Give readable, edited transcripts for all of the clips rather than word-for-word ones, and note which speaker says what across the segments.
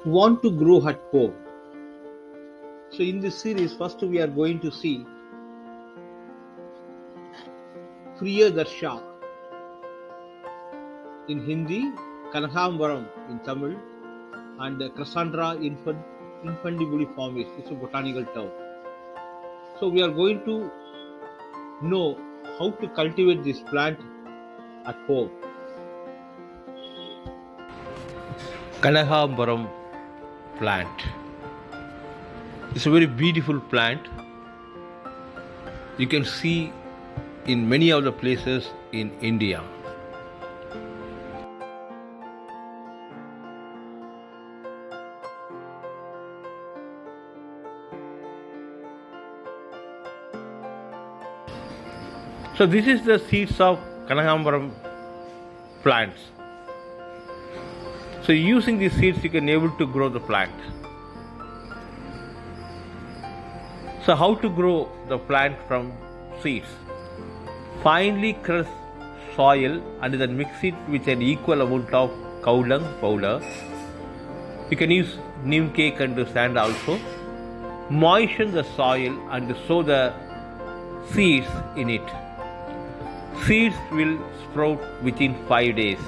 Speaker 1: want to grow at home. So in this series, first we are going to see Darsha in Hindi, Kanakambaram in Tamil, and Crossandra Infundibuliformis. It's a botanical term. So we are going to know how to cultivate this plant at home. Kanakambaram plant. It's a very beautiful plant. You can see in many of the places in India. So this is the seeds of Kanakambaram plants. So using these seeds you can able to grow the plant. So how to grow the plant from seeds? Finely crush soil and then mix it with an equal amount of cow dung powder. You can use neem cake and sand also. Moisten the soil and sow the seeds in it. Seeds will sprout within 5 days.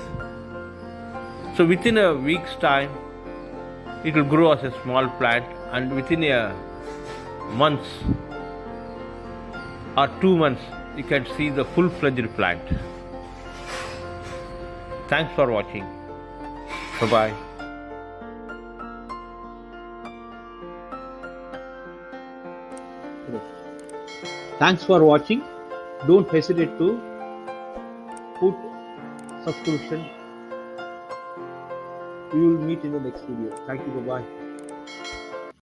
Speaker 1: So within a week's time, it will grow as a small plant, and within a month or 2 months, you can see the full-fledged plant. Thanks for watching. Bye-bye. Thanks for watching. Don't hesitate to put subscription. We will meet in the next video. Thank you. Bye-bye.